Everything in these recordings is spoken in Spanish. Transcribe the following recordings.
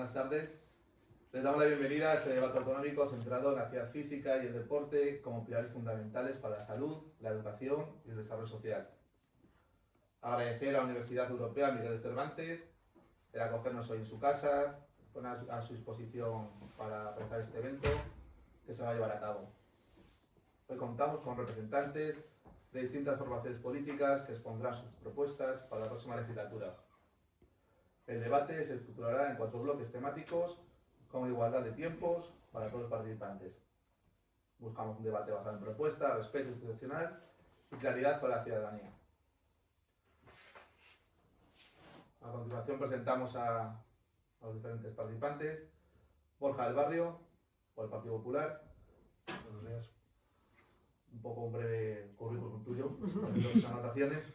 buenas tardes. Les damos la bienvenida a este debate autonómico centrado en la actividad física y el deporte como pilares fundamentales para la salud, la educación y el desarrollo social. Agradecer a la Universidad Europea Miguel de Cervantes el acogernos hoy en su casa, poner a su disposición para realizar este evento que se va a llevar a cabo. Hoy contamos con representantes de distintas formaciones políticas que expondrán sus propuestas para la próxima legislatura. El debate se estructurará en 4 bloques temáticos con igualdad de tiempos para todos los participantes. Buscamos un debate basado en propuestas, respeto institucional y claridad para la ciudadanía. A continuación presentamos a los diferentes participantes. Borja del Barrio, por el Partido Popular. Buenos días. Un poco un breve currículum tuyo, con tus anotaciones.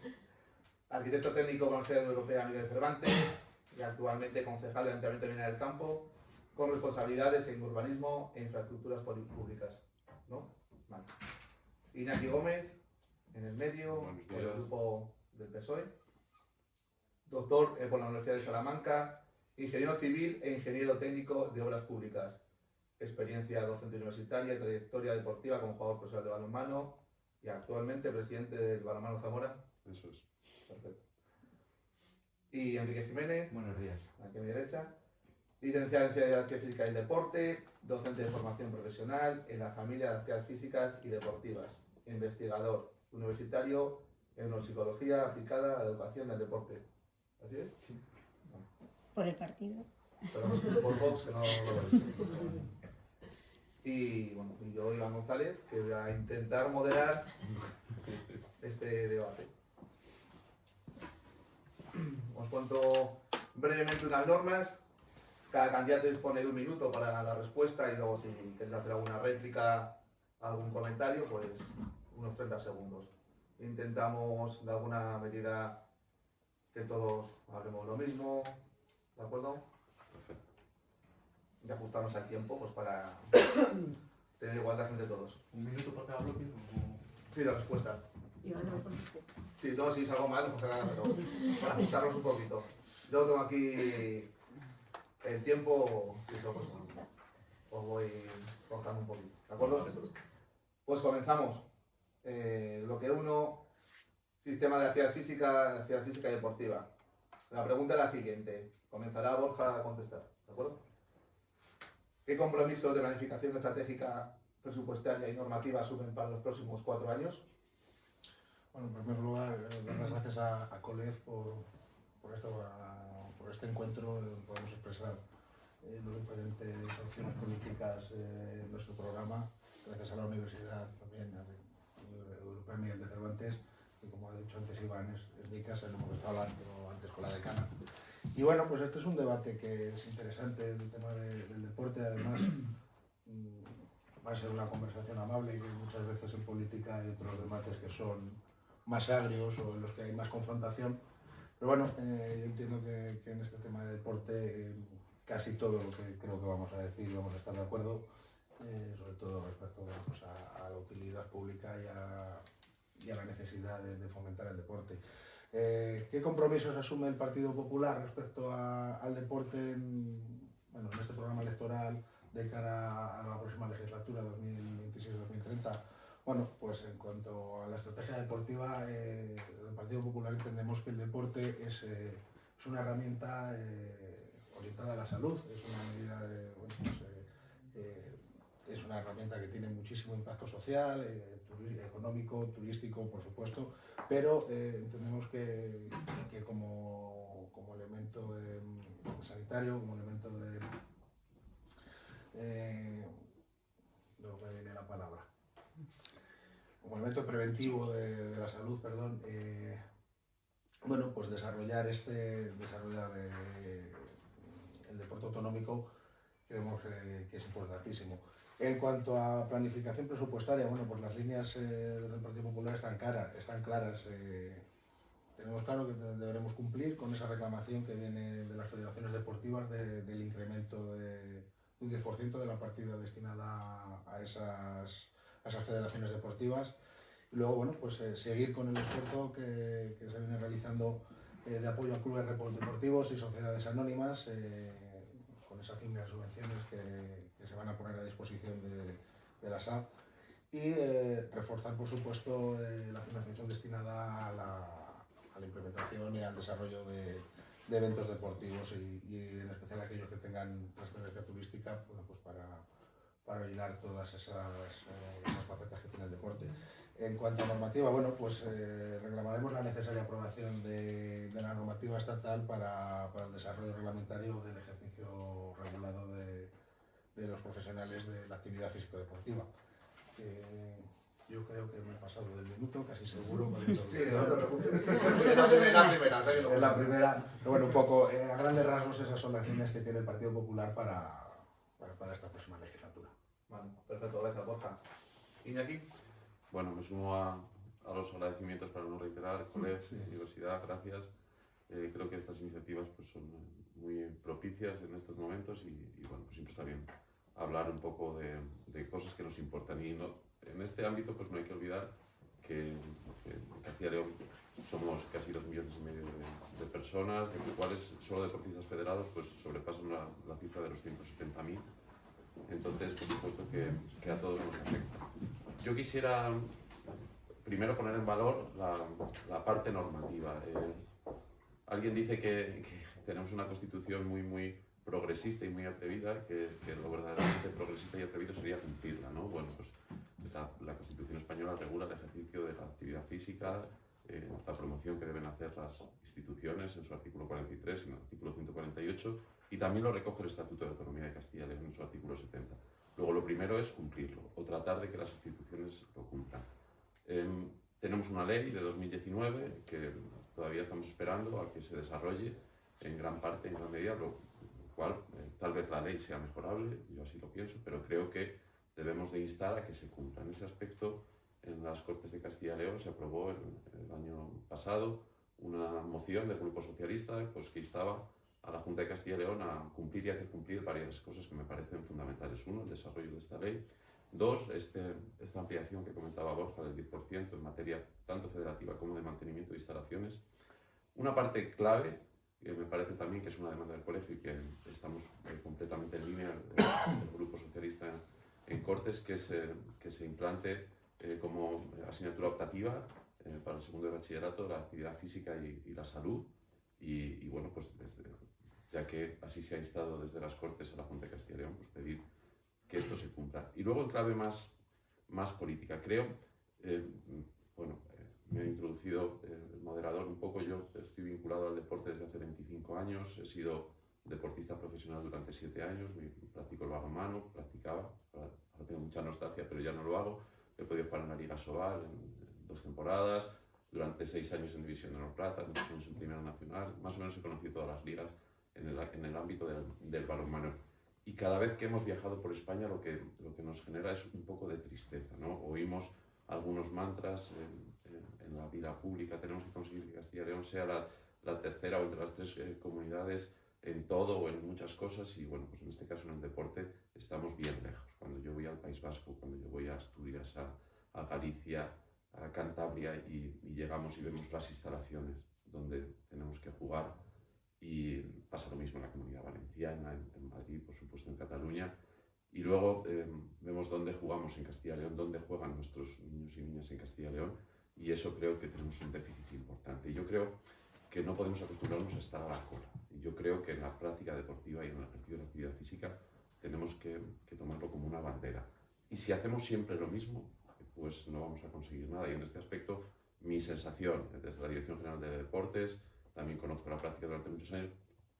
Arquitecto técnico con la Universidad Europea Miguel de Cervantes y actualmente concejal del Ayuntamiento de Mina del Campo, con responsabilidades en urbanismo e infraestructuras públicas, ¿no? Vale. Iñaki Gómez, en el medio, por el grupo del PSOE. Doctor por la Universidad de Salamanca, ingeniero civil e ingeniero técnico de obras públicas. Experiencia docente universitaria, trayectoria deportiva como jugador profesional de balonmano y actualmente presidente del Balonmano Zamora. Eso es. Perfecto. Y Enrique Jiménez. Buenos días. Aquí a mi derecha. Licenciado en Ciencias de Actividad Física y Deporte, docente de formación profesional en la familia de actividades físicas y deportivas, investigador universitario en neuropsicología aplicada a la educación del deporte. ¿Así es? Sí. No. Por el partido. Pero por Vox, que no lo veis. Y bueno, y yo, Iván González, que voy a intentar moderar este debate. Os cuento brevemente unas normas. Cada candidato dispone de 1 minuto para la respuesta y luego si queréis hacer alguna réplica, algún comentario, pues unos 30 segundos. Intentamos de alguna medida que todos hablemos lo mismo, ¿de acuerdo? Perfecto. Y ajustarnos al tiempo pues para tener igualdad entre todos. 1 minuto por cada bloque. Sí, la respuesta. Iván, Sí, luego si salgo mal, pues nada, pero para ajustarnos un poquito. Yo tengo aquí el tiempo, si eso pues os voy cortando un poquito, ¿de acuerdo? Pues comenzamos. Bloque 1, sistema de actividad física y deportiva. La pregunta es la siguiente. Comenzará Borja a contestar, ¿de acuerdo? ¿Qué compromisos de planificación estratégica, presupuestaria y normativa asumen para los próximos 4 años? Bueno, en primer lugar, dar las gracias a COLEF por este encuentro. Podemos expresar las diferentes opciones políticas en nuestro programa, gracias a la Universidad también, a la Europea Miguel de Cervantes, que como ha dicho antes Iván, es mi casa, lo hemos estado hablando antes con la decana. Y bueno, pues este es un debate que es interesante, el tema del deporte, además va a ser una conversación amable, y que muchas veces en política hay otros debates que son más agrios o en los que hay más confrontación. Pero bueno, yo entiendo que en este tema de deporte casi todo lo que creo que vamos a decir vamos a estar de acuerdo, sobre todo respecto pues a la utilidad pública y a la necesidad de fomentar el deporte. ¿Qué compromisos asume el Partido Popular respecto al deporte en este programa electoral de cara a la próxima legislatura 2026-2030? Bueno, pues en cuanto a la estrategia deportiva, el Partido Popular entendemos que el deporte es una herramienta orientada a la salud, es una medida es una herramienta que tiene muchísimo impacto social, económico, turístico, por supuesto, pero entendemos que como elemento sanitario, como elemento no me viene la palabra, como elemento preventivo de la salud, perdón, bueno, pues desarrollar el deporte autonómico creemos que es importantísimo. En cuanto a planificación presupuestaria, bueno, pues las líneas del Partido Popular están claras. Tenemos claro que deberemos cumplir con esa reclamación que viene de las federaciones deportivas del incremento de un 10% de la partida destinada a esas federaciones deportivas. Y luego, bueno, pues seguir con el esfuerzo que se viene realizando de apoyo a clubes deportivos y sociedades anónimas, con esas líneas de subvenciones que se van a poner a disposición de la SAP y reforzar, por supuesto, la financiación destinada a la implementación y al desarrollo de eventos deportivos y en especial aquellos que tengan trascendencia turística, bueno, pues para hilar todas esas facetas que tiene el deporte. En cuanto a normativa, bueno, pues reclamaremos la necesaria aprobación de la normativa estatal para el desarrollo reglamentario del ejercicio regulado de los profesionales de la actividad físico-deportiva. Yo creo que me he pasado del minuto, casi seguro. Sí, no te preocupes. Es la primera. Pero bueno, un poco, a grandes rasgos, esas son las líneas que tiene el Partido Popular para esta próxima legislatura. Vale, perfecto, gracias, Borja. Iñaki. Bueno, me sumo a los agradecimientos para no reiterar, colegas, sí. Universidad, gracias. Creo que estas iniciativas pues, son muy propicias en estos momentos y bueno, pues siempre está bien hablar un poco de cosas que nos importan. Y no, en este ámbito pues no hay que olvidar que en Castilla y León somos casi 2,5 millones de personas, de los cuales solo deportistas federados pues sobrepasan la cifra de los 170.000. Entonces, por supuesto que a todos nos afecta. Yo quisiera primero poner en valor la parte normativa. Alguien dice que tenemos una constitución muy progresista y muy atrevida, que lo verdaderamente progresista y atrevido sería cumplirla, ¿no? Bueno, pues la Constitución española regula el ejercicio de la actividad física, la promoción que deben hacer las instituciones en su artículo 43 y en el artículo 148, y también lo recoge el Estatuto de Autonomía de Castilla y León en su artículo 70. Luego, lo primero es cumplirlo, o tratar de que las instituciones lo cumplan. Tenemos una ley de 2019 que todavía estamos esperando a que se desarrolle en gran parte, en gran medida, lo cual tal vez la ley sea mejorable, yo así lo pienso, pero creo que debemos de instar a que se cumpla. En ese aspecto, en las Cortes de Castilla y León se aprobó el año pasado una moción del Grupo Socialista pues, que instaba a la Junta de Castilla y León a cumplir y hacer cumplir varias cosas que me parecen fundamentales. Uno, el desarrollo de esta ley. Dos, esta ampliación que comentaba Borja del 10% en materia tanto federativa como de mantenimiento de instalaciones. Una parte clave, que me parece también que es una demanda del colegio y que estamos completamente en línea, el Grupo Socialista en Cortes, que se implante como asignatura optativa para el segundo de bachillerato la actividad física y la salud. Y bueno, pues ya que así se ha instado desde las Cortes a la Junta de Castilla y León, pues pedir que esto se cumpla. Y luego en clave más política, creo, me ha introducido el moderador un poco, yo estoy vinculado al deporte desde hace 25 años, he sido deportista profesional durante 7 años, practico el balonmano, practicaba, ahora tengo mucha nostalgia, pero ya no lo hago, he podido jugar en la Liga Sobal en 2 temporadas, durante 6 años en División de Honor Plata, 2 años en Primera Nacional, más o menos he conocido todas las ligas en el ámbito del balonmano. Y cada vez que hemos viajado por España lo que nos genera es un poco de tristeza, ¿no? Oímos algunos mantras en la vida pública, tenemos que conseguir que Castilla y León sea la tercera o entre las 3 comunidades en todo o en muchas cosas y bueno, pues en este caso en el deporte estamos bien lejos. Cuando yo voy al País Vasco, cuando yo voy a Asturias, a Galicia, a Cantabria y llegamos y vemos las instalaciones donde tenemos que jugar y pasa lo mismo en la Comunidad Valenciana, en Madrid, por supuesto en Cataluña y luego vemos dónde jugamos en Castilla y León, dónde juegan nuestros niños y niñas en Castilla y León y eso creo que tenemos un déficit importante y yo creo que no podemos acostumbrarnos a estar a la cola y yo creo que en la práctica deportiva y en el ejercicio de la actividad física tenemos que tomarlo como una bandera y si hacemos siempre lo mismo pues no vamos a conseguir nada y en este aspecto mi sensación desde la Dirección General de Deportes, también conozco la práctica durante muchos años,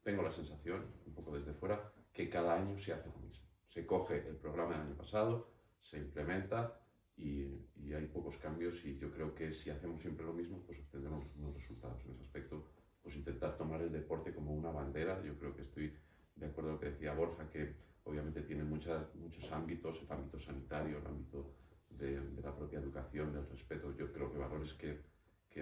tengo la sensación, un poco desde fuera, que cada año se hace lo mismo. Se coge el programa del año pasado, se implementa y hay pocos cambios y yo creo que si hacemos siempre lo mismo pues obtendremos unos resultados. En ese aspecto, pues intentar tomar el deporte como una bandera, yo creo que estoy de acuerdo con lo que decía Borja, que obviamente tiene muchos ámbitos, el ámbito sanitario, el ámbito de la propia educación, del respeto, yo creo que valores que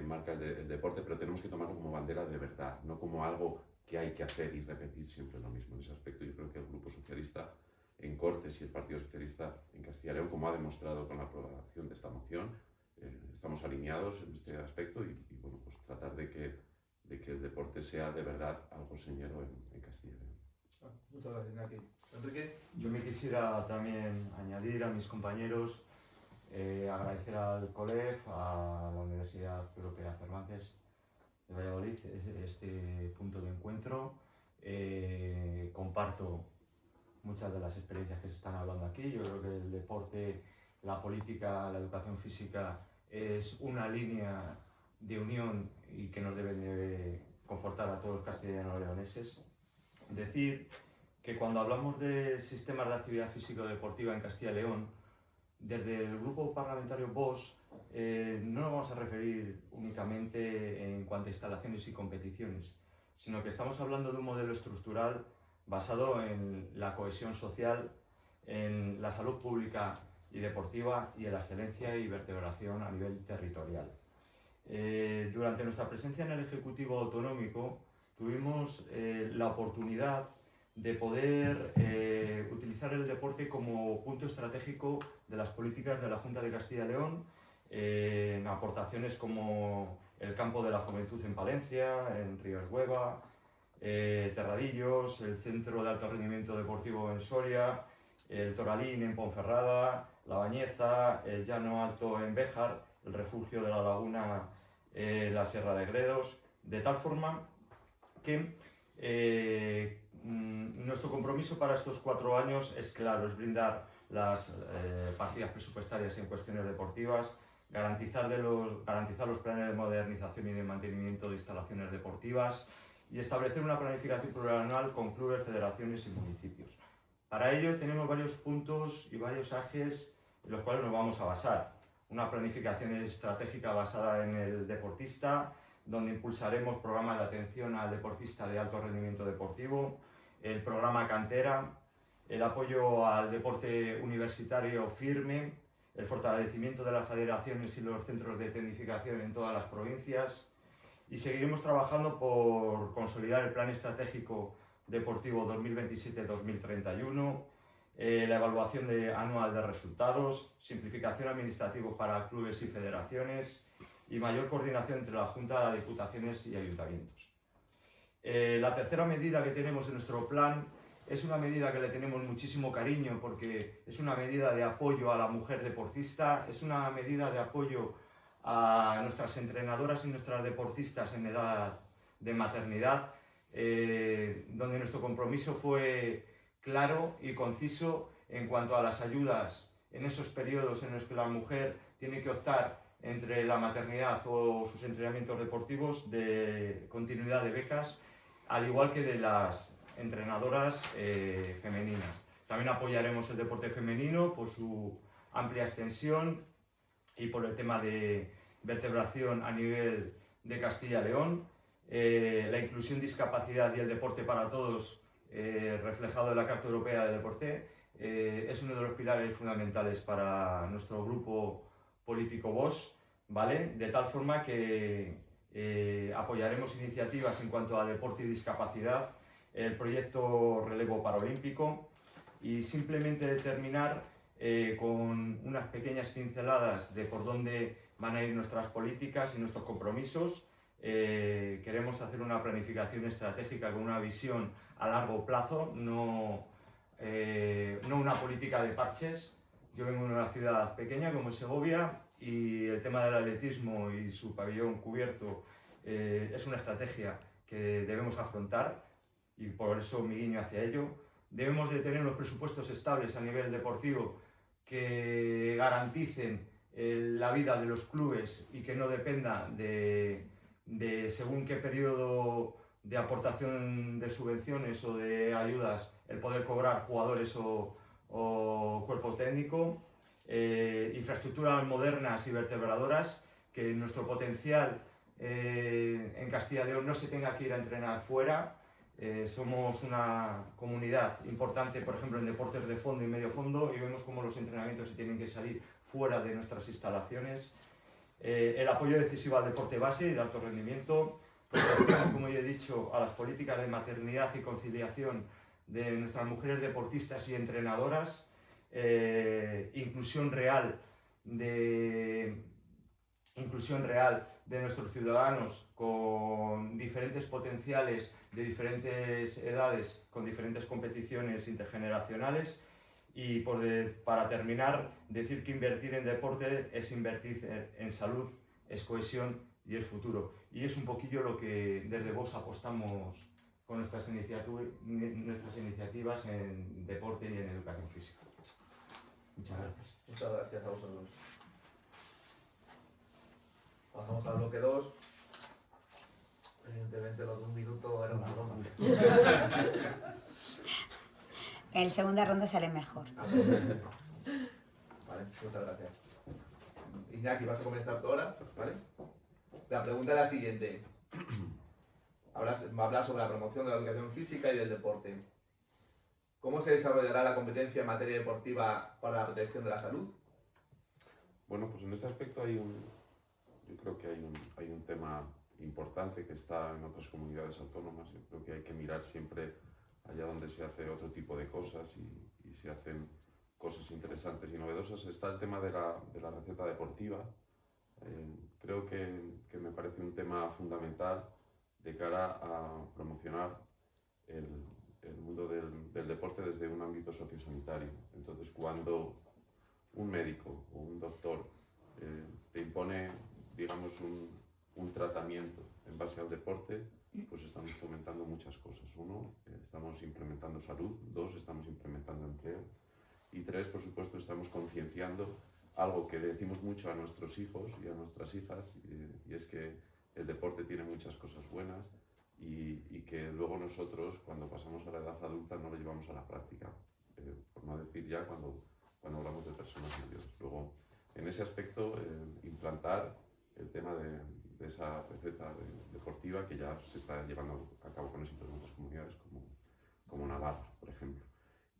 marca el deporte, pero tenemos que tomarlo como bandera de verdad, no como algo que hay que hacer y repetir siempre lo mismo. En ese aspecto yo creo que el Grupo Socialista en Cortes y el Partido Socialista en Castilla y León, como ha demostrado con la aprobación de esta moción, estamos alineados en este aspecto y bueno, pues tratar de que el deporte sea de verdad algo señero en Castilla y León. Muchas gracias, Iñaki. Enrique. Yo me quisiera también añadir a mis compañeros, agradecer al COLEF, a la Universidad Europea Cervantes de Valladolid este punto de encuentro. Comparto muchas de las experiencias que se están hablando aquí. Yo creo que el deporte, la política, la educación física es una línea de unión y que nos debe confortar a todos los castellano-leoneses. Decir que cuando hablamos de sistemas de actividad físico-deportiva en Castilla y León, desde el grupo parlamentario VOS no nos vamos a referir únicamente en cuanto a instalaciones y competiciones, sino que estamos hablando de un modelo estructural basado en la cohesión social, en la salud pública y deportiva y en la excelencia y vertebración a nivel territorial. Durante nuestra presencia en el Ejecutivo Autonómico tuvimos la oportunidad de poder utilizar el deporte como punto estratégico de las políticas de la Junta de Castilla y León, en aportaciones como el Campo de la Juventud en Palencia, en Ríos Hueva, Terradillos, el Centro de Alto Rendimiento Deportivo en Soria, el Toralín en Ponferrada, La Bañeza, el Llano Alto en Béjar, el Refugio de la Laguna en la Sierra de Gredos, de tal forma que nuestro compromiso para estos 4 años es claro, es brindar las partidas presupuestarias en cuestiones deportivas, garantizar los planes de modernización y de mantenimiento de instalaciones deportivas y establecer una planificación plurianual con clubes, federaciones y municipios. Para ello tenemos varios puntos y varios ejes en los cuales nos vamos a basar. Una planificación estratégica basada en el deportista, donde impulsaremos programas de atención al deportista de alto rendimiento deportivo, el programa Cantera, el apoyo al deporte universitario firme, el fortalecimiento de las federaciones y los centros de tecnificación en todas las provincias, y seguiremos trabajando por consolidar el Plan Estratégico Deportivo 2027-2031, la evaluación anual de resultados, simplificación administrativa para clubes y federaciones y mayor coordinación entre la Junta, Diputaciones y Ayuntamientos. La tercera medida que tenemos en nuestro plan es una medida que le tenemos muchísimo cariño porque es una medida de apoyo a la mujer deportista, es una medida de apoyo a nuestras entrenadoras y nuestras deportistas en edad de maternidad, donde nuestro compromiso fue claro y conciso en cuanto a las ayudas en esos periodos en los que la mujer tiene que optar entre la maternidad o sus entrenamientos deportivos, de continuidad de becas, al igual que de las entrenadoras femeninas. También apoyaremos el deporte femenino por su amplia extensión y por el tema de vertebración a nivel de Castilla y León, la inclusión, discapacidad y el deporte para todos, reflejado en la Carta Europea de Deporte, es uno de los pilares fundamentales para nuestro grupo político VOS, ¿vale? De tal forma que apoyaremos iniciativas en cuanto a deporte y discapacidad, el proyecto Relevo Paralímpico, y simplemente terminar con unas pequeñas pinceladas de por dónde van a ir nuestras políticas y nuestros compromisos. Queremos hacer una planificación estratégica con una visión a largo plazo, no una política de parches. Yo vengo de una ciudad pequeña como es Segovia y el tema del atletismo y su pabellón cubierto es una estrategia que debemos afrontar y por eso mi guiño hacia ello. Debemos de tener unos presupuestos estables a nivel deportivo que garanticen la vida de los clubes y que no dependa de según qué periodo de aportación de subvenciones o de ayudas el poder cobrar jugadores o cuerpo técnico, infraestructuras modernas y vertebradoras, que nuestro potencial en Castilla y León no se tenga que ir a entrenar fuera. Somos una comunidad importante, por ejemplo, en deportes de fondo y medio fondo, y vemos cómo los entrenamientos se tienen que salir fuera de nuestras instalaciones. El apoyo decisivo al deporte base y de alto rendimiento, protección, como ya he dicho, a las políticas de maternidad y conciliación de nuestras mujeres deportistas y entrenadoras, inclusión real de nuestros ciudadanos con diferentes potenciales de diferentes edades, con diferentes competiciones intergeneracionales. Y para terminar, decir que invertir en deporte es invertir en salud, es cohesión y es futuro. Y es un poquillo lo que desde Vox apostamos con nuestras iniciativas en deporte y en educación física. Muchas gracias. Muchas gracias a vosotros. Pasamos al bloque 2. Evidentemente lo de un minuto era una broma. En la segunda ronda sale mejor. Vale, muchas gracias. Iñaki, vas a comenzar tú ahora, ¿vale? La pregunta es la siguiente. Va a hablar sobre la promoción de la educación física y del deporte. ¿Cómo se desarrollará la competencia en materia deportiva para la protección de la salud? Bueno, pues en este aspecto yo creo que hay un tema importante que está en otras comunidades autónomas. Yo creo que hay que mirar siempre allá donde se hace otro tipo de cosas y se hacen cosas interesantes y novedosas. Está el tema de la receta deportiva. Creo que me parece un tema fundamental de cara a promocionar el mundo del deporte desde un ámbito sociosanitario. Entonces, cuando un médico o un doctor te impone, digamos, un tratamiento en base al deporte, pues estamos fomentando muchas cosas. Uno, estamos implementando salud. Dos, estamos implementando empleo. Y tres, por supuesto, estamos concienciando algo que le decimos mucho a nuestros hijos y a nuestras hijas, y es que el deporte tiene muchas cosas buenas y que luego nosotros, cuando pasamos a la edad adulta, no lo llevamos a la práctica, por no decir ya cuando hablamos de personas mayores. Luego, en ese aspecto, implantar el tema de esa receta deportiva que ya se está llevando a cabo con éxito en otras comunidades como Navarra, por ejemplo.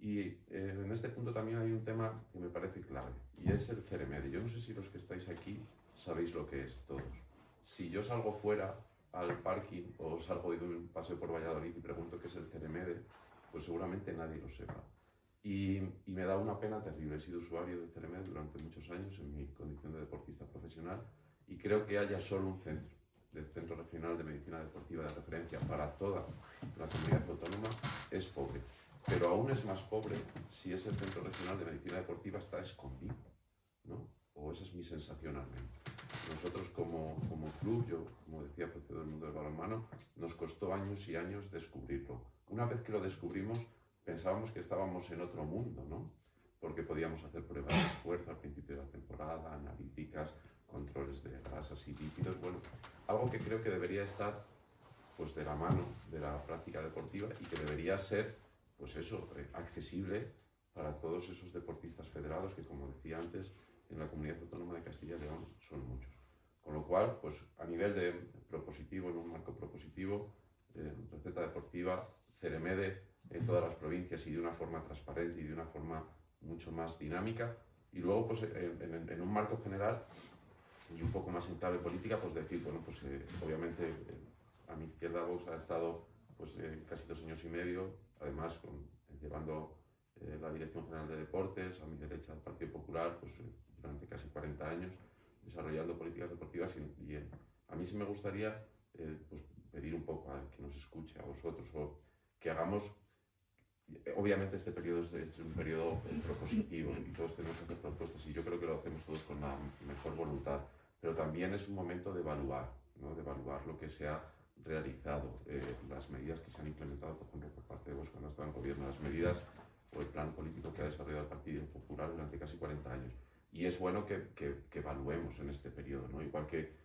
Y en este punto también hay un tema que me parece clave, y es el CEREMEDE. Yo no sé si los que estáis aquí sabéis lo que es todos. Si yo salgo fuera al parking o salgo de un paseo por Valladolid y pregunto qué es el CEREMEDE, pues seguramente nadie lo sepa. Y me da una pena terrible. He sido usuario del CEREMEDE durante muchos años en mi condición de deportista profesional, y creo que haya solo un centro, del Centro Regional de Medicina Deportiva de referencia para toda la comunidad autónoma, es pobre. Pero aún es más pobre si ese Centro Regional de Medicina Deportiva está escondido, ¿no? O esa es mi sensación al menos. Nosotros como club, yo como decía, procedo del mundo del balonmano, nos costó años y años descubrirlo. Una vez que lo descubrimos, pensábamos que estábamos en otro mundo, ¿no? Porque podíamos hacer pruebas de esfuerzo al principio de la temporada, analíticas, controles de grasas y lípidos. Bueno, algo que creo que debería estar pues de la mano de la práctica deportiva y que debería ser, pues eso, accesible para todos esos deportistas federados que, como decía antes, en la Comunidad Autónoma de Castilla y León son muchos. Con lo cual, pues a nivel de propositivo, en un marco propositivo, receta deportiva, CEREMEDE en todas las provincias y de una forma transparente y de una forma mucho más dinámica. Y luego, pues en un marco general y un poco más en clave política, pues decir, bueno, pues obviamente a mi izquierda Vox ha estado pues casi 2 años y medio, además llevando la Dirección General de Deportes, a mi derecha el Partido Popular, pues durante casi 40 años, desarrollando políticas deportivas y a mí sí me gustaría pues pedir un poco a que nos escuche, a vosotros, o que hagamos, obviamente este periodo es un periodo propositivo y todos tenemos que hacer propuestas y yo creo que lo hacemos todos con la mejor voluntad, pero también es un momento de evaluar, ¿no? De evaluar lo que se ha realizado, las medidas que se han implementado, por ejemplo, por parte de vos cuando estaba en gobierno, las medidas o el plan político que ha desarrollado el Partido Popular durante casi 40 años. Y es bueno que evaluemos en este periodo, ¿no? Igual que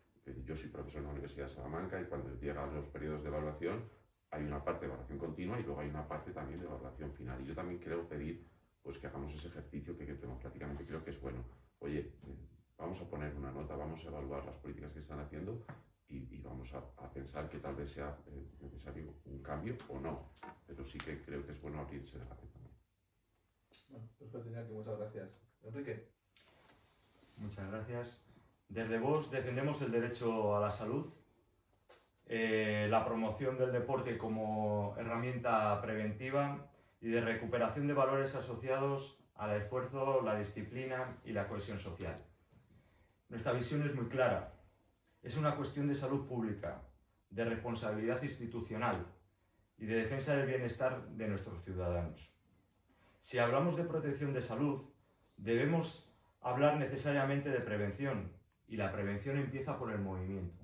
yo soy profesor en la Universidad de Salamanca y cuando llegan los periodos de evaluación hay una parte de evaluación continua y luego hay una parte también de evaluación final. Y yo también quiero pedir pues, que hagamos ese ejercicio que democráticamente creo que es bueno. Oye, vamos a poner una nota, vamos a evaluar las políticas que están haciendo y vamos a pensar que tal vez sea necesario un cambio o no. Pero sí que creo que es bueno abrir ese debate también. Bueno, perfecto, Iñaki, muchas gracias. Enrique. Muchas gracias. Desde Vox defendemos el derecho a la salud, la promoción del deporte como herramienta preventiva y de recuperación de valores asociados al esfuerzo, la disciplina y la cohesión social. Nuestra visión es muy clara. es una cuestión de salud pública, de responsabilidad institucional y de defensa del bienestar de nuestros ciudadanos. Si hablamos de protección de salud, debemos hablar necesariamente de prevención, y la prevención empieza por el movimiento.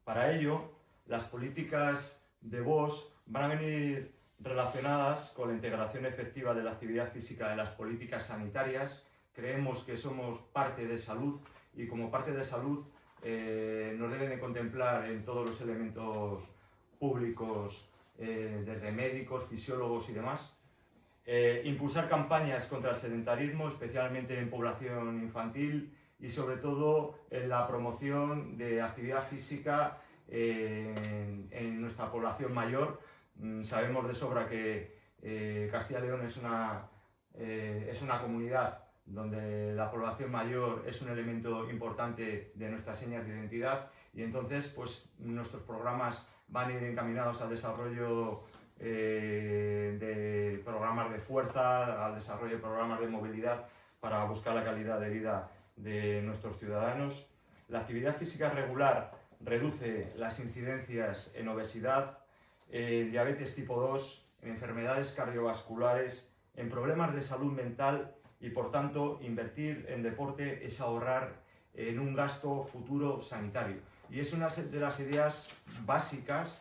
Para ello, las políticas de VOS van a venir relacionadas con la integración efectiva de la actividad física en las políticas sanitarias. Creemos que somos parte de salud y como parte de salud nos deben de contemplar en todos los elementos públicos, desde médicos, fisiólogos y demás. Impulsar campañas contra el sedentarismo, especialmente en población infantil, y sobre todo en la promoción de actividad física en nuestra población mayor. Sabemos de sobra que Castilla y León es una comunidad donde la población mayor es un elemento importante de nuestras señas de identidad, y entonces pues nuestros programas van a ir encaminados al desarrollo de programas de fuerza, al desarrollo de programas de movilidad para buscar la calidad de vida de nuestros ciudadanos. La actividad física regular reduce las incidencias en obesidad, diabetes tipo 2, en enfermedades cardiovasculares, en problemas de salud mental, y por tanto invertir en deporte es ahorrar en un gasto futuro sanitario. Y es una de las ideas básicas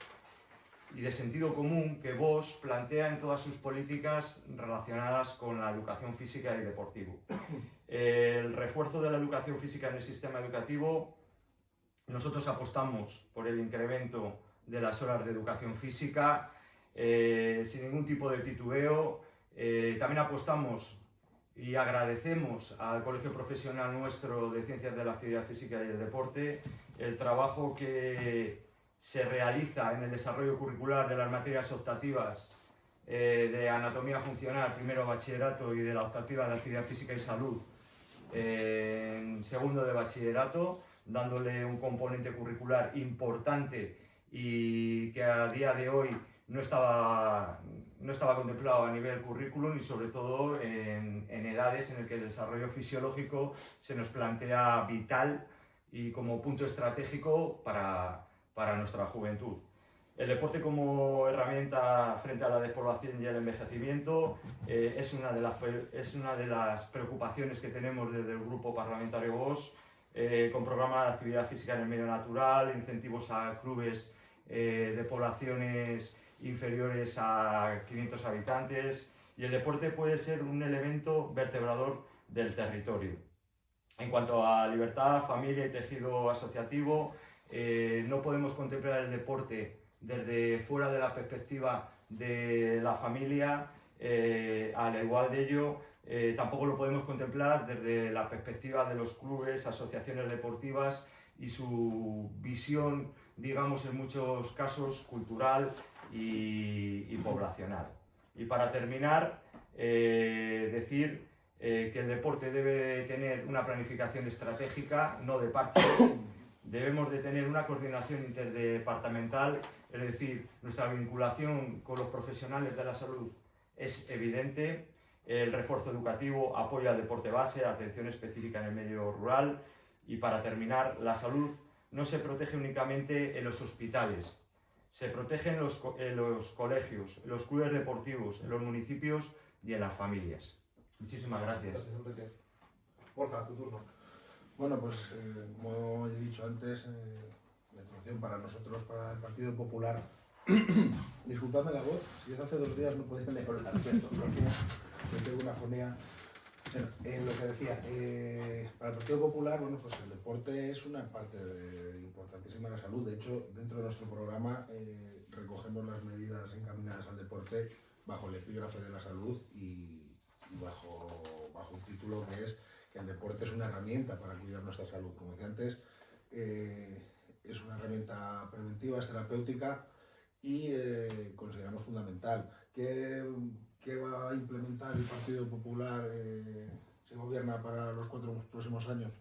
y de sentido común que VOS plantea en todas sus políticas relacionadas con la educación física y deportivo. El refuerzo de la educación física en el sistema educativo, nosotros apostamos por el incremento de las horas de educación física sin ningún tipo de titubeo. También apostamos y agradecemos al Colegio Profesional nuestro de Ciencias de la Actividad Física y el Deporte el trabajo que se realiza en el desarrollo curricular de las materias optativas de anatomía funcional, primero bachillerato, y de la optativa de actividad física y salud en segundo de bachillerato, dándole un componente curricular importante y que a día de hoy no estaba contemplado a nivel currículum, y sobre todo en edades en las que el desarrollo fisiológico se nos plantea vital y como punto estratégico para nuestra juventud. El deporte como herramienta frente a la despoblación y el envejecimiento es una de las preocupaciones que tenemos desde el Grupo Parlamentario VOS, con programas de actividad física en el medio natural, incentivos a clubes de poblaciones inferiores a 500 habitantes, y el deporte puede ser un elemento vertebrador del territorio. En cuanto a libertad, familia y tejido asociativo, no podemos contemplar el deporte desde fuera de la perspectiva de la familia. Al igual de ello, tampoco lo podemos contemplar desde la perspectiva de los clubes, asociaciones deportivas y su visión, digamos, en muchos casos cultural y poblacional. Y para terminar, decir que el deporte debe tener una planificación estratégica, no de parches. Debemos de tener una coordinación interdepartamental, es decir, nuestra vinculación con los profesionales de la salud es evidente. El refuerzo educativo, apoyo al deporte base, atención específica en el medio rural. Y para terminar, la salud no se protege únicamente en los hospitales, se protege en los colegios, en los clubes deportivos, en los municipios y en las familias. Muchísimas gracias. Gracias, Enrique. Borja, tu turno. Bueno, pues como he dicho antes, la introducción para nosotros, para el Partido Popular, disculpadme la voz, si es hace 2 días no podía ni hablar, yo tengo una fonía. En lo que decía, para el Partido Popular, bueno, pues el deporte es una parte importantísima de la salud. De hecho, dentro de nuestro programa recogemos las medidas encaminadas al deporte bajo el epígrafe de la salud y bajo un título que es que el deporte es una herramienta para cuidar nuestra salud. Como decía antes, es una herramienta preventiva, es terapéutica y consideramos fundamental. ¿Qué va a implementar el Partido Popular si gobierna para los 4 próximos años?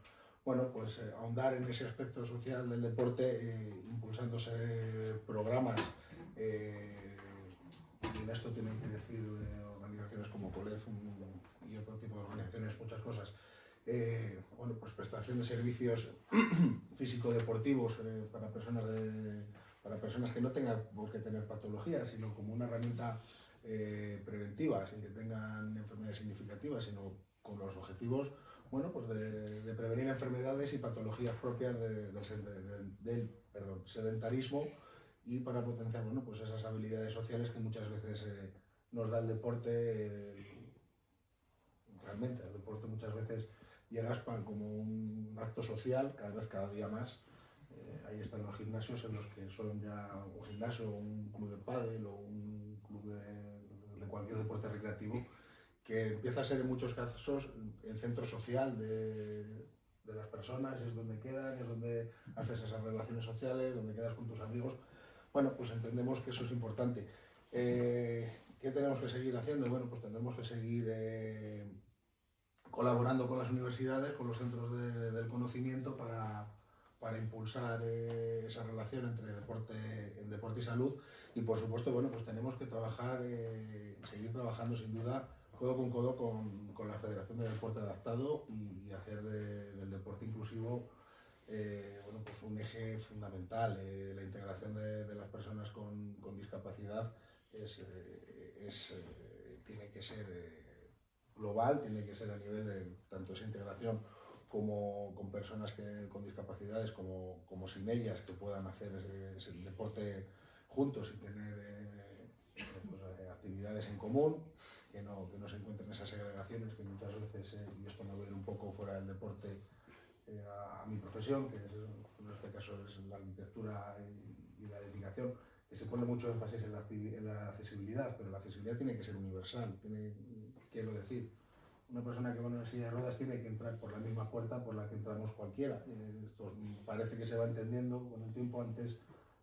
Bueno, pues ahondar en ese aspecto social del deporte, impulsándose programas, y en esto tienen que decir organizaciones como COLEF y otro tipo de organizaciones, muchas cosas, bueno, pues prestación de servicios físico-deportivos para personas que no tengan por qué tener patologías, sino como una herramienta preventiva, sin que tengan enfermedades significativas, sino con los objetivos, bueno, pues de prevenir enfermedades y patologías propias del sedentarismo, y para potenciar, bueno, pues esas habilidades sociales que muchas veces nos da el deporte. Realmente, el deporte muchas veces llegas como un acto social, cada día más. Ahí están los gimnasios, en los que son ya un gimnasio, un club de pádel o un club de cualquier deporte recreativo, que empieza a ser en muchos casos el centro social de las personas, es donde quedan, es donde haces esas relaciones sociales, donde quedas con tus amigos. Bueno, pues entendemos que eso es importante. ¿Qué tenemos que seguir haciendo? Bueno, pues tendremos que seguir colaborando con las universidades, con los centros del conocimiento para impulsar esa relación entre deporte y salud. Y por supuesto, bueno, pues tenemos que seguir trabajando sin duda codo con codo con la Federación de Deporte Adaptado y hacer del deporte inclusivo bueno, pues un eje fundamental. La integración de las personas con discapacidad tiene que ser global, tiene que ser a nivel de tanto esa integración como con personas con discapacidades como sin ellas, que puedan hacer ese deporte juntos y tener actividades en común, que no se encuentren esas segregaciones que muchas veces, y esto me voy a ir un poco fuera del deporte, a mi profesión, que en este caso es la arquitectura y la edificación, que se pone mucho énfasis en la accesibilidad, pero la accesibilidad tiene que ser universal. Quiero decir, una persona que va en una silla de ruedas tiene que entrar por la misma puerta por la que entramos cualquiera. Esto parece que se va entendiendo con el tiempo. Antes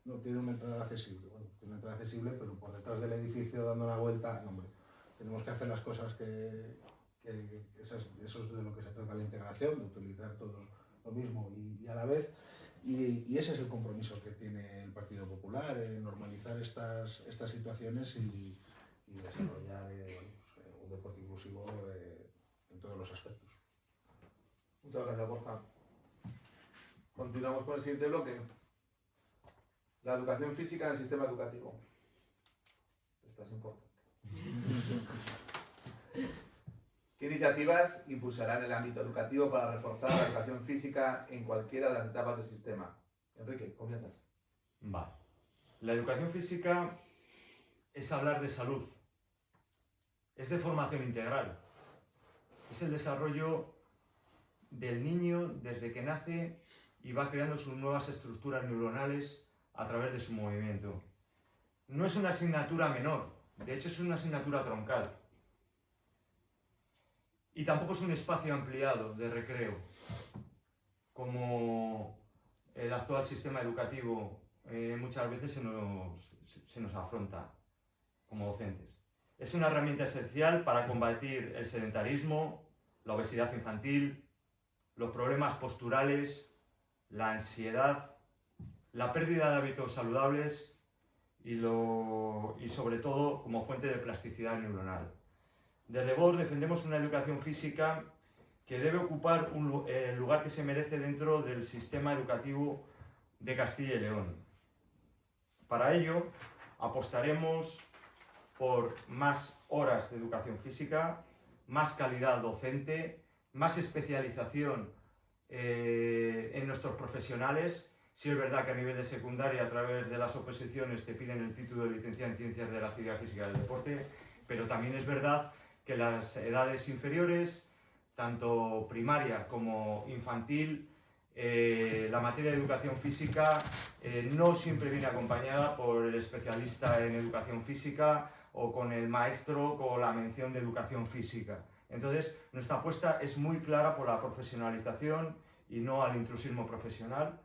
no tiene una entrada accesible. Bueno, tiene una entrada accesible, pero por detrás del edificio dando una vuelta, no, hombre. Tenemos que hacer las cosas eso es de lo que se trata la integración, de utilizar todos lo mismo y a la vez. Y ese es el compromiso que tiene el Partido Popular, normalizar estas situaciones y desarrollar un deporte inclusivo en todos los aspectos. Muchas gracias, Borja. Continuamos con el siguiente bloque. La educación física en el sistema educativo. Esta es importante. ¿Qué iniciativas impulsarán el ámbito educativo para reforzar la educación física en cualquiera de las etapas del sistema? Enrique, comienzas. Vale. La educación física es hablar de salud, es de formación integral, es el desarrollo del niño desde que nace y va creando sus nuevas estructuras neuronales a través de su movimiento. No es una asignatura menor, de hecho es una asignatura troncal. Y tampoco es un espacio ampliado de recreo, como el actual sistema educativo muchas veces se nos afronta como docentes. Es una herramienta esencial para combatir el sedentarismo, la obesidad infantil, los problemas posturales, la ansiedad, la pérdida de hábitos saludables y sobre todo como fuente de plasticidad neuronal. Desde Vox defendemos una educación física que debe ocupar el lugar que se merece dentro del sistema educativo de Castilla y León. Para ello, apostaremos por más horas de educación física, más calidad docente, más especialización en nuestros profesionales. Sí es verdad que a nivel de secundaria, a través de las oposiciones, te piden el título de licenciado en Ciencias de la Actividad Física y del Deporte, pero también es verdad que las edades inferiores, tanto primaria como infantil, la materia de educación física no siempre viene acompañada por el especialista en educación física o con el maestro con la mención de educación física. Entonces, nuestra apuesta es muy clara por la profesionalización y no al intrusismo profesional.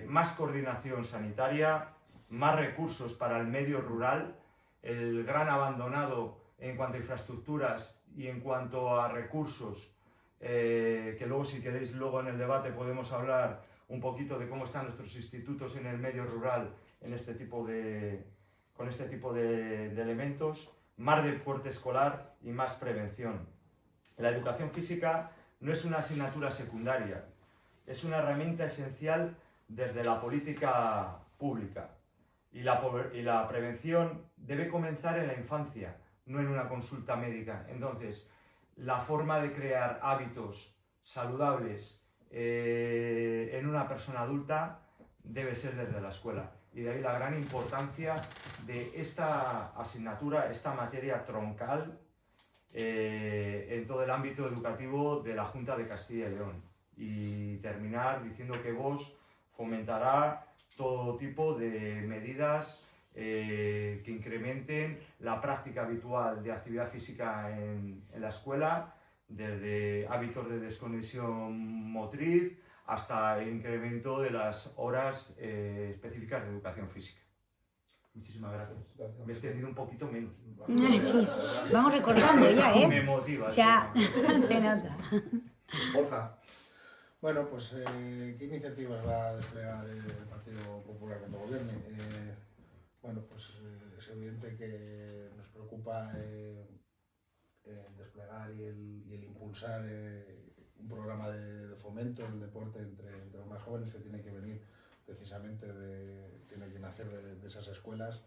Más coordinación sanitaria, más recursos para el medio rural, el gran abandonado en cuanto a infraestructuras y en cuanto a recursos, que luego, si queréis, luego en el debate podemos hablar un poquito de cómo están nuestros institutos en el medio rural con este tipo de elementos, más deporte escolar y más prevención. La educación física no es una asignatura secundaria, es una herramienta esencial desde la política pública. Y la prevención debe comenzar en la infancia, no en una consulta médica. Entonces, la forma de crear hábitos saludables en una persona adulta debe ser desde la escuela. Y de ahí la gran importancia de esta asignatura, esta materia troncal en todo el ámbito educativo de la Junta de Castilla y León. Y terminar diciendo que VOS fomentará todo tipo de medidas que incrementen la práctica habitual de actividad física en la escuela, desde hábitos de desconexión motriz hasta el incremento de las horas específicas de educación física. Muchísimas gracias. Me he extendido un poquito menos. Sí, vamos recordando ya, Me ¿eh? motiva. Ya, se nota. Borja. Bueno, pues ¿qué iniciativas va a desplegar el Partido Popular cuando gobierne? Bueno, pues es evidente que nos preocupa el desplegar y el impulsar un programa de fomento del deporte entre los más jóvenes que tiene que venir precisamente tiene que nacer de esas escuelas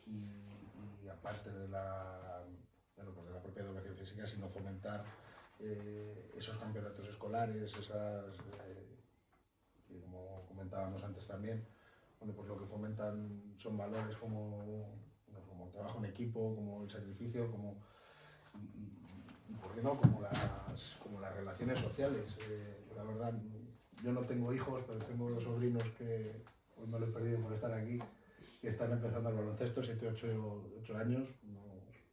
y aparte de la propia educación física, sino fomentar esos campeonatos escolares, que como comentábamos antes también, donde pues lo que fomentan son valores como el trabajo en equipo, como el sacrificio, y ¿por qué no? como las relaciones sociales. La verdad, yo no tengo hijos, pero tengo 2 sobrinos que hoy me lo he perdido por estar aquí, que están empezando el baloncesto, 7, 8 años.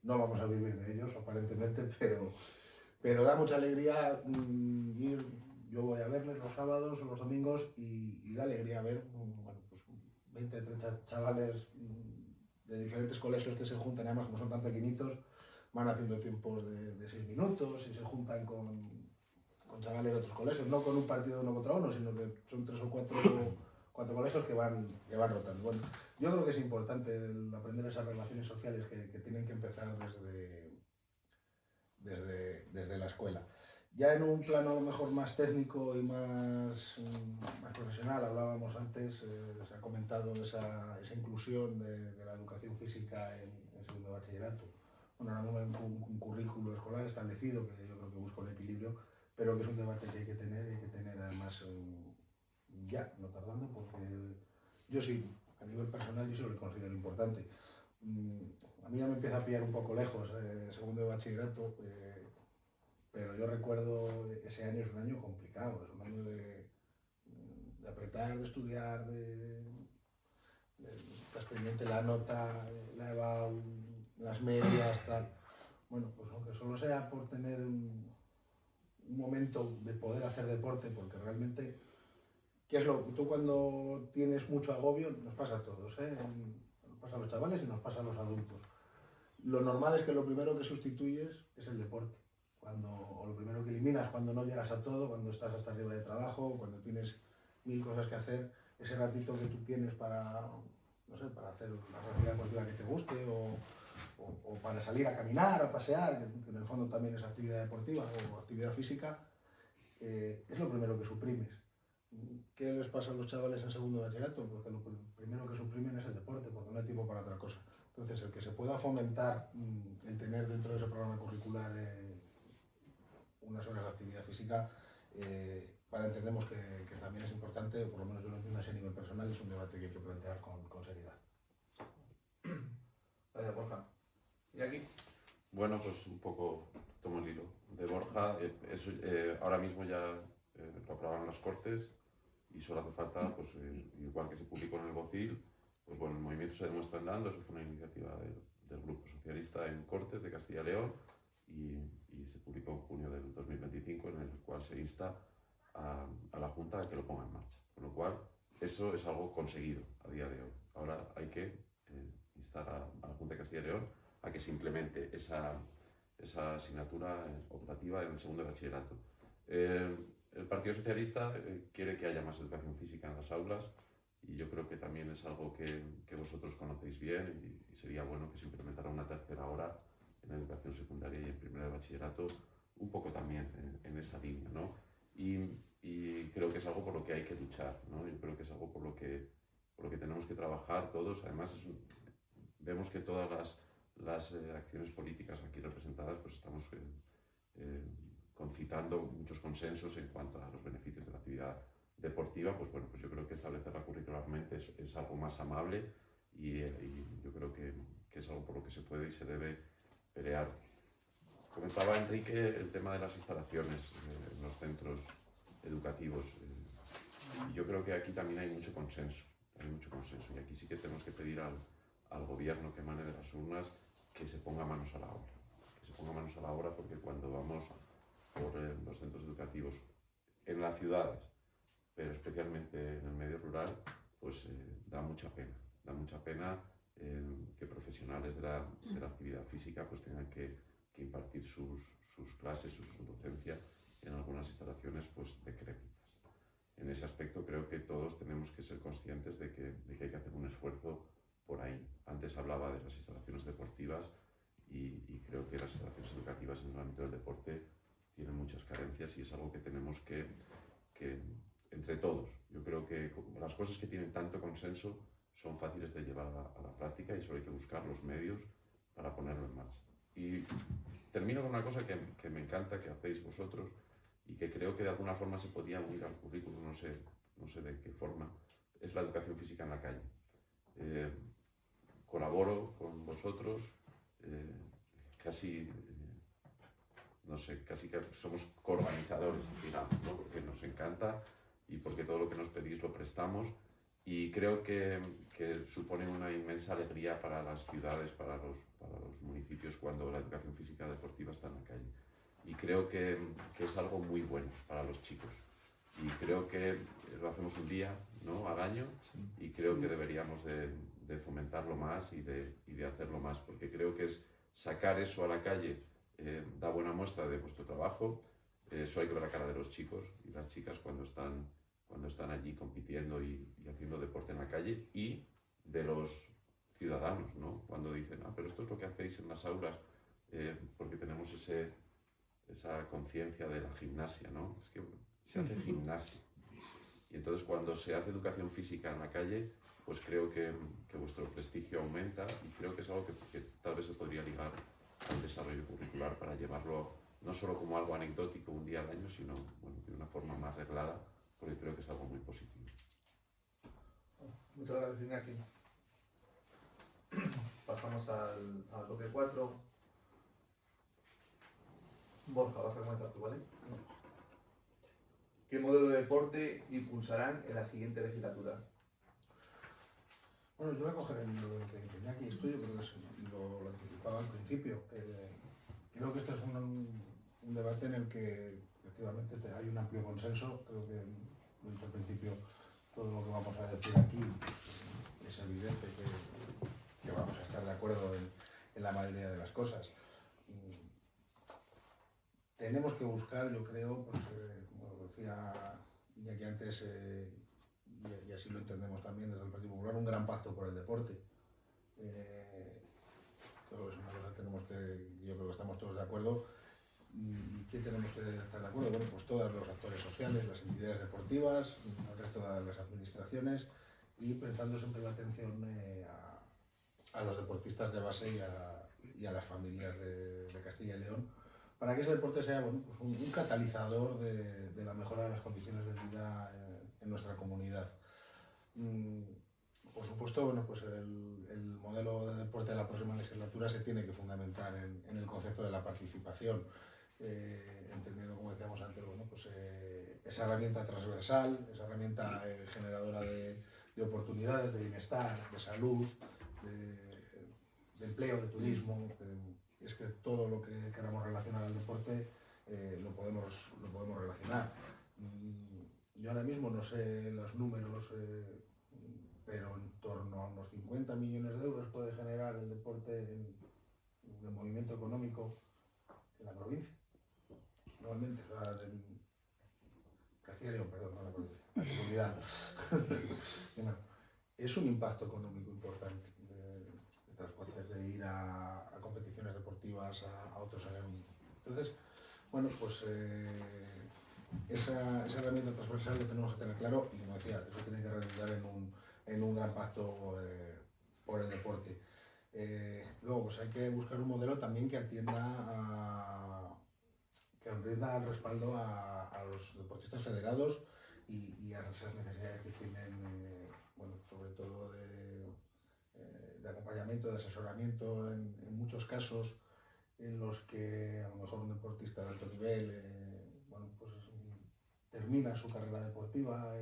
No vamos a vivir de ellos, aparentemente, pero da mucha alegría ir. Yo voy a verles los sábados o los domingos y da alegría ver 20, 30 chavales de diferentes colegios que se juntan, además como son tan pequeñitos, van haciendo tiempos de 6 minutos y se juntan con chavales de otros colegios, no con un partido uno contra uno, sino que son 3 o 4 colegios que van rotando. Bueno, yo creo que es importante aprender esas relaciones sociales que tienen que empezar desde la escuela. Ya en un plano a lo mejor más técnico y más profesional, hablábamos antes, se ha comentado esa inclusión de la educación física en segundo de bachillerato. Bueno, ahora mismo hay un currículo escolar establecido que yo creo que busca un equilibrio, pero que es un debate que hay que tener además ya, no tardando, porque yo sí, a nivel personal, yo sí lo considero importante. A mí ya me empieza a pillar un poco lejos segundo de bachillerato, pero yo recuerdo ese año es un año complicado, es un año de apretar, de estudiar, estás pendiente la nota, la EVAU, las medias, tal. Bueno, pues aunque solo sea por tener un momento de poder hacer deporte, porque realmente, ¿qué es lo que tú cuando tienes mucho agobio? Nos pasa a todos, nos pasa a los chavales y nos pasa a los adultos. Lo normal es que lo primero que sustituyes es el deporte. O lo primero que eliminas cuando no llegas a todo, cuando estás hasta arriba de trabajo, cuando tienes 1000 cosas que hacer, ese ratito que tú tienes para hacer una actividad deportiva que te guste o para salir a caminar, a pasear, que en el fondo también es actividad deportiva o actividad física, es lo primero que suprimes. ¿Qué les pasa a los chavales en segundo de bachillerato? Porque lo primero que suprimen es el deporte, porque no hay tiempo para otra cosa. Entonces, el que se pueda fomentar el tener dentro de ese programa curricular unas horas de actividad física, entendemos que también es importante, o por lo menos yo lo entiendo a ese nivel personal, es un debate que hay que plantear con seriedad. Vaya, Borja. ¿Y aquí? Bueno, pues un poco tomo el hilo de Borja. Ahora mismo ya lo aprobaron las Cortes y solo hace falta, pues, igual que se publicó en el BOCIL, pues bueno, el movimiento se demuestra andando. Eso fue una iniciativa del Grupo Socialista en Cortes de Castilla y León y se publicó en junio del 2025, en el cual se insta a la Junta a que lo ponga en marcha. Con lo cual, eso es algo conseguido a día de hoy. Ahora hay que instar a la Junta de Castilla y León a que se implemente esa asignatura optativa en el segundo de bachillerato. El Partido Socialista quiere que haya más educación física en las aulas y yo creo que también es algo que vosotros conocéis bien y sería bueno que se implementara una tercera hora en educación secundaria y en primero de bachillerato, un poco también en esa línea, ¿no? Y creo que es algo por lo que hay que luchar, ¿no? Yo creo que es algo por lo que tenemos que trabajar todos. Además, vemos que todas las acciones políticas aquí representadas, pues estamos concitando muchos consensos en cuanto a los beneficios de la actividad deportiva. Pues bueno, pues yo creo que establecerla curricularmente es algo más amable y yo creo que es algo por lo que se puede y se debe pelear. Comentaba Enrique el tema de las instalaciones en los centros educativos. Y yo creo que aquí también hay mucho consenso, y aquí sí que tenemos que pedir al gobierno que emane de las urnas que se ponga manos a la obra, porque cuando vamos por los centros educativos en las ciudades, pero especialmente en el medio rural, pues da mucha pena que profesionales de la actividad física pues tengan que impartir sus clases, su docencia en algunas instalaciones pues decrépitas. En ese aspecto creo que todos tenemos que ser conscientes de que hay que hacer un esfuerzo por ahí. Antes hablaba de las instalaciones deportivas y creo que las instalaciones educativas en el ámbito del deporte tienen muchas carencias y es algo que tenemos que entre todos. Yo creo que las cosas que tienen tanto consenso son fáciles de llevar a la práctica y solo hay que buscar los medios para ponerlo en marcha. Y termino con una cosa que me encanta que hacéis vosotros y que creo que de alguna forma se podía unir al currículum, no sé de qué forma, es la educación física en la calle. Colaboro con vosotros, casi que somos coorganizadores, digamos, ¿no? Porque nos encanta y porque todo lo que nos pedís lo prestamos y creo que supone una inmensa alegría para las ciudades, para los municipios cuando la educación física deportiva está en la calle. Y creo que es algo muy bueno para los chicos. Y creo que lo hacemos un día, ¿no?, al año, y creo que deberíamos de fomentarlo más y de hacerlo más, porque creo que es sacar eso a la calle, da buena muestra de vuestro trabajo. Eso hay que ver la cara de los chicos y las chicas cuando están allí compitiendo y haciendo deporte en la calle, y de los ciudadanos, ¿no?, cuando dicen, pero esto es lo que hacéis en las aulas, porque tenemos esa conciencia de la gimnasia, ¿no? Es que se hace gimnasia. Y entonces cuando se hace educación física en la calle, pues creo que vuestro prestigio aumenta y creo que es algo que tal vez se podría ligar al desarrollo curricular para llevarlo no solo como algo anecdótico un día al año, sino de una forma más reglada, porque creo que es algo muy positivo. Muchas gracias, Iñaki. Pasamos al bloque 4. Borja, vas a comenzar tú, ¿vale? ¿Qué modelo de deporte impulsarán en la siguiente legislatura? Bueno, yo voy a coger lo que dice Iñaki, estudio, pero lo anticipaba al principio. Creo que este es un debate en el que efectivamente hay un amplio consenso. Creo que, lo he dicho al principio, todo lo que vamos a decir aquí es evidente que vamos a estar de acuerdo en la mayoría de las cosas. Tenemos que buscar, yo creo, pues, como decía Iñaki antes, y así lo entendemos también desde el Partido Popular, un gran pacto por el deporte. Creo que es una cosa yo creo que estamos todos de acuerdo. ¿Y qué tenemos que estar de acuerdo? Bueno, pues todos los actores sociales, las entidades deportivas, el resto de las administraciones, y prestando siempre la atención a los deportistas de base y a las familias de Castilla y León, para que ese deporte sea pues un catalizador de la mejora de las condiciones de vida en nuestra comunidad. Por supuesto, pues el modelo de deporte de la próxima legislatura se tiene que fundamentar en el concepto de la participación, entendiendo, como decíamos antes, pues, esa herramienta transversal, esa herramienta generadora de oportunidades, de bienestar, de salud, de empleo, de turismo. Es que todo lo que queramos relacionar al deporte lo podemos relacionar. Yo ahora mismo no sé los números, pero en torno a unos 50 millones de euros puede generar el deporte en el movimiento económico en la provincia. Normalmente, o sea, Castilla y León, perdón, no la provincia, la comunidad. Bueno, es un impacto económico importante de transportes, de ir a competiciones deportivas a otros años. Entonces, Bueno, pues esa herramienta transversal lo tenemos que tener claro y, como decía, eso tiene que redundar en un gran pacto por el deporte. Luego, pues hay que buscar un modelo también que atienda que rinda el respaldo a los deportistas federados y a esas necesidades que tienen, bueno, sobre todo de acompañamiento, de asesoramiento en muchos casos en los que a lo mejor un deportista de alto nivel bueno, pues termina su carrera deportiva,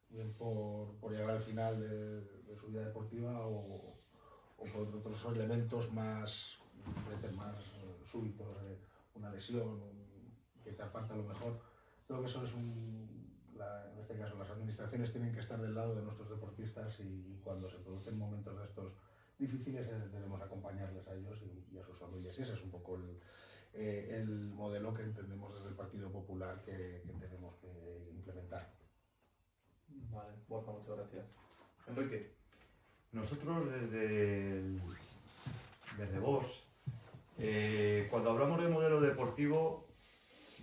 bien por llegar al final de su vida deportiva o por otros elementos más súbitos, una lesión que te aparta a lo mejor. Creo que eso es en este caso las administraciones tienen que estar del lado de nuestros deportistas y cuando se producen momentos de estos difíciles debemos acompañarles a ellos y a sus familias. Y ese es un poco el modelo que entendemos desde el Partido Popular que tenemos que implementar. Vale, Borja, muchas gracias. Enrique. Nosotros desde Vox, cuando hablamos de modelo deportivo,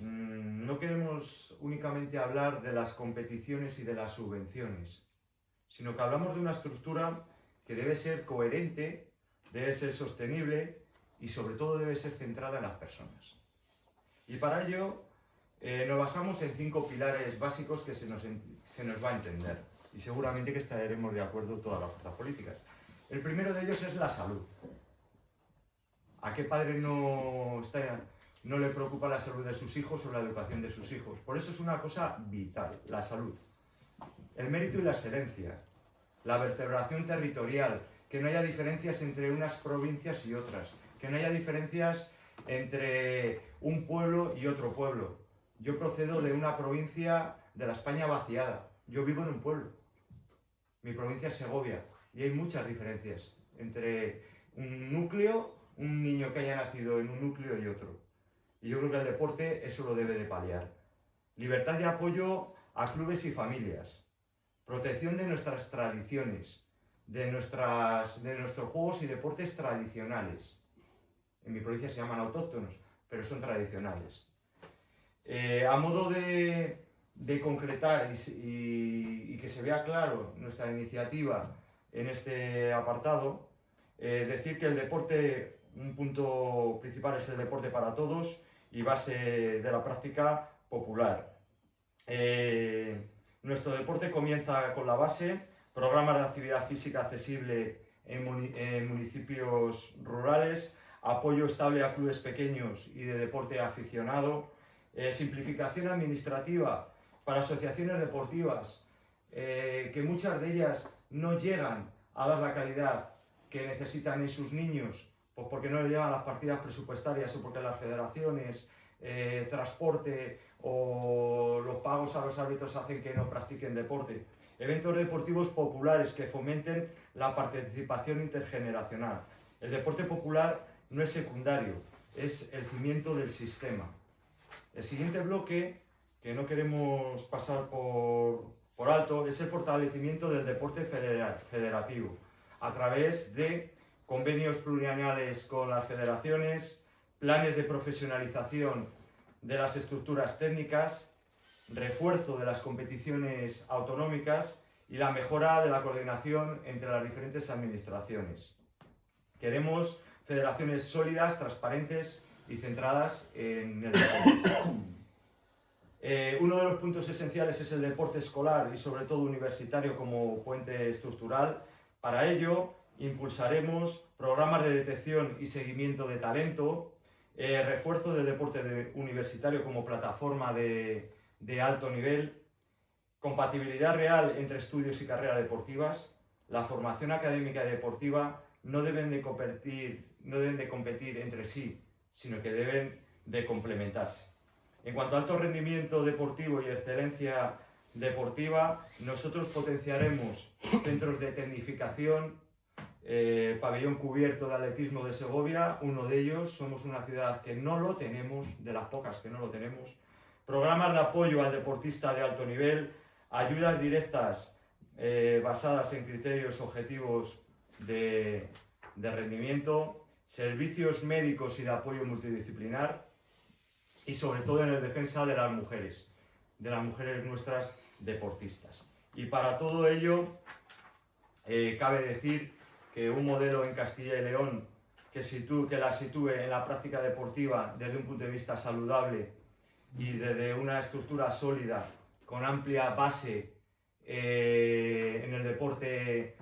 no queremos únicamente hablar de las competiciones y de las subvenciones, sino que hablamos de una estructura que debe ser coherente, debe ser sostenible y sobre todo debe ser centrada en las personas. Y para ello nos basamos en 5 pilares básicos que se nos va a entender y seguramente que estaremos de acuerdo todas las fuerzas políticas. El primero de ellos es la salud. ¿A qué padre no le preocupa la salud de sus hijos o la educación de sus hijos? Por eso es una cosa vital, la salud. El mérito y la excelencia. La vertebración territorial, que no haya diferencias entre unas provincias y otras, que no haya diferencias entre un pueblo y otro pueblo. Yo procedo de una provincia de la España vaciada, yo vivo en un pueblo, mi provincia es Segovia, y hay muchas diferencias entre un núcleo, un niño que haya nacido en un núcleo y otro. Y yo creo que el deporte eso lo debe de paliar. Libertad y apoyo a clubes y familias. Protección de nuestras tradiciones, de nuestros juegos y deportes tradicionales. En mi provincia se llaman autóctonos, pero son tradicionales. A modo de concretar y que se vea claro nuestra iniciativa en este apartado, decir que el deporte, un punto principal es el deporte para todos y base de la práctica popular. Nuestro deporte comienza con la base, programas de actividad física accesible en municipios rurales, apoyo estable a clubes pequeños y de deporte aficionado, simplificación administrativa para asociaciones deportivas, que muchas de ellas no llegan a dar la calidad que necesitan en sus niños, pues porque no le llegan las partidas presupuestarias o porque las federaciones, transporte o los pagos a los árbitros hacen que no practiquen deporte. Eventos deportivos populares que fomenten la participación intergeneracional. El deporte popular no es secundario, es el cimiento del sistema. El siguiente bloque, que no queremos pasar por alto, es el fortalecimiento del deporte federativo a través de convenios plurianuales con las federaciones, planes de profesionalización de las estructuras técnicas, refuerzo de las competiciones autonómicas y la mejora de la coordinación entre las diferentes administraciones. Queremos federaciones sólidas, transparentes y centradas en el deporte. Uno de los puntos esenciales es el deporte escolar y sobre todo universitario como puente estructural. Para ello impulsaremos programas de detección y seguimiento de talento, refuerzo del deporte universitario como plataforma de alto nivel, compatibilidad real entre estudios y carreras deportivas. La formación académica y deportiva no deben de competir entre sí, sino que deben de complementarse. En cuanto a alto rendimiento deportivo y excelencia deportiva, nosotros potenciaremos centros de tecnificación, pabellón cubierto de atletismo de Segovia, uno de ellos, somos una ciudad que no lo tenemos, de las pocas que no lo tenemos, programas de apoyo al deportista de alto nivel, ayudas directas basadas en criterios objetivos de rendimiento, servicios médicos y de apoyo multidisciplinar y sobre todo en la defensa de las mujeres nuestras deportistas. Y para todo ello cabe decir que un modelo en Castilla y León que la sitúe en la práctica deportiva desde un punto de vista saludable y desde una estructura sólida, con amplia base en el deporte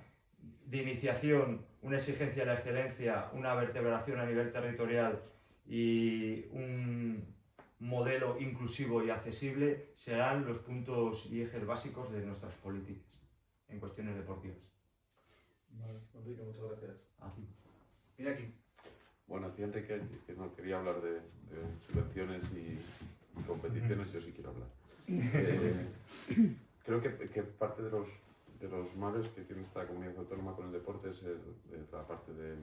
de iniciación, una exigencia de la excelencia, una vertebración a nivel territorial y un modelo inclusivo y accesible, serán los puntos y ejes básicos de nuestras políticas en cuestiones deportivas. Vale, Enrique, muchas gracias. Aquí. Iñaki. Bueno, decía Enrique que no quería hablar de subvenciones y competiciones, yo sí quiero hablar. Creo que parte de los males que tiene esta comunidad autónoma con el deporte es la parte del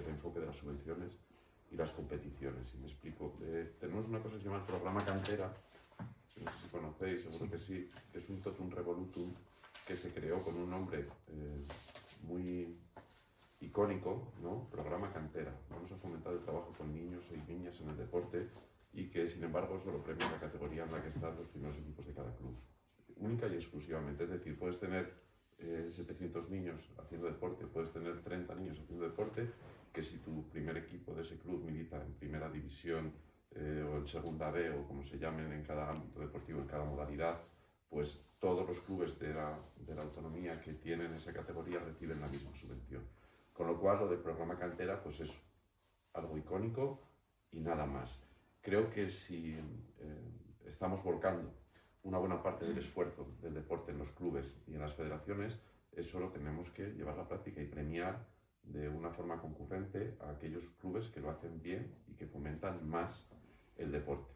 enfoque de las subvenciones y las competiciones. Y me explico. Tenemos una cosa que se llama el programa Cantera, no sé si conocéis, seguro que sí, que es un totum revolutum que se creó con un nombre muy icónico, ¿no? Programa Cantera. Vamos a fomentar el trabajo con niños y niñas en el deporte y que, sin embargo, solo premia la categoría en la que están los primeros equipos de cada club. Única y exclusivamente. Es decir, puedes tener 700 niños haciendo deporte, puedes tener 30 niños haciendo deporte, que si tu primer equipo de ese club milita en primera división o en segunda B o como se llamen en cada ámbito deportivo, en cada modalidad, pues todos los clubes de la autonomía que tienen esa categoría reciben la misma subvención. Con lo cual, lo del programa Cantera pues es algo icónico y nada más. Creo que si estamos volcando una buena parte del esfuerzo del deporte en los clubes y en las federaciones, eso lo tenemos que llevar a la práctica y premiar de una forma concurrente a aquellos clubes que lo hacen bien y que fomentan más el deporte.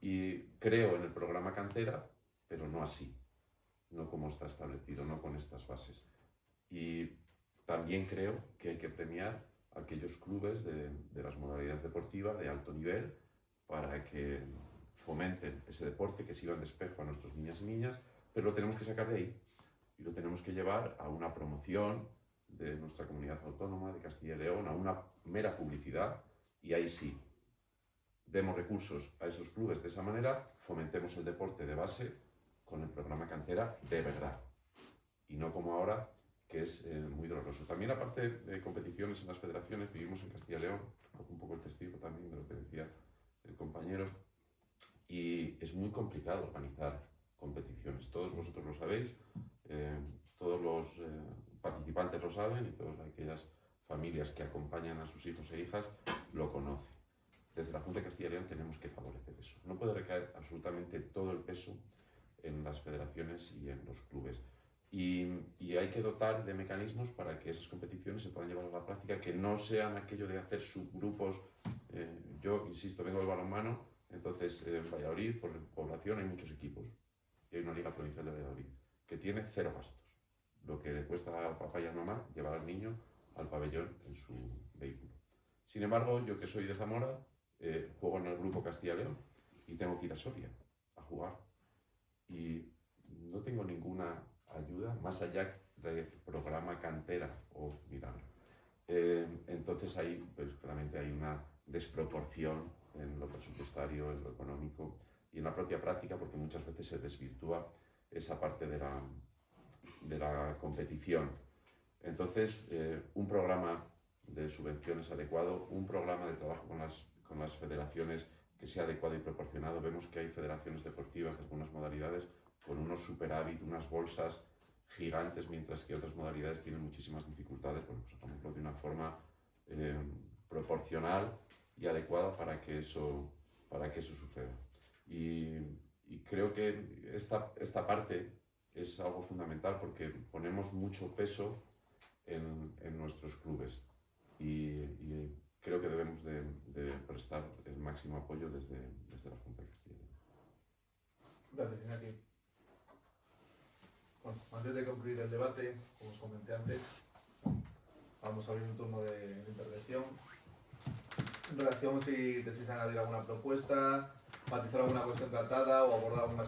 Y creo en el programa Cantera, pero no así, no como está establecido, no con estas bases. Y también creo que hay que premiar a aquellos clubes de las modalidades deportivas de alto nivel para que fomenten ese deporte, que sirvan de espejo a nuestros niñas y niñas, pero lo tenemos que sacar de ahí y lo tenemos que llevar a una promoción de nuestra comunidad autónoma de Castilla y León, a una mera publicidad, y ahí sí, demos recursos a esos clubes de esa manera, fomentemos el deporte de base con el programa Cantera de verdad, y no como ahora, que es muy doloroso. También, aparte de competiciones en las federaciones, vivimos en Castilla y León, un poco el testigo también de lo que decía el compañero, y es muy complicado organizar competiciones. Todos vosotros lo sabéis, todos los participantes lo saben y todas aquellas familias que acompañan a sus hijos e hijas lo conocen. Desde la Junta de Castilla y León tenemos que favorecer eso. No puede recaer absolutamente todo el peso en las federaciones y en los clubes. Y hay que dotar de mecanismos para que esas competiciones se puedan llevar a la práctica, que no sean aquello de hacer subgrupos. Yo, insisto, vengo del balonmano, entonces en Valladolid, por población, hay muchos equipos. Y hay una liga provincial de Valladolid que tiene 0 gastos. Lo que le cuesta a papá y a mamá llevar al niño al pabellón en su vehículo. Sin embargo, yo que soy de Zamora, juego en el grupo Castilla y León y tengo que ir a Soria a jugar. Y no tengo ninguna ayuda más allá del programa Cantera o Milagro. Entonces ahí pues, claramente hay una desproporción en lo presupuestario, en lo económico y en la propia práctica, porque muchas veces se desvirtúa esa parte de la competición. Entonces, un programa de subvenciones adecuado, un programa de trabajo con las federaciones que sea adecuado y proporcionado. Vemos que hay federaciones deportivas de algunas modalidades con unos superávit, unas bolsas gigantes, mientras que otras modalidades tienen muchísimas dificultades. Bueno, pues hagámoslo de una forma proporcional y adecuada para que eso suceda. Y creo que esta parte es algo fundamental porque ponemos mucho peso en nuestros clubes y creo que debemos de prestar el máximo apoyo desde la Junta de Castilla y León. Gracias, Iñaki. Bueno, antes de concluir el debate, como os comenté antes, vamos a abrir un turno de intervención. En relación si desean abrir alguna propuesta, matizar alguna cuestión tratada o abordar alguna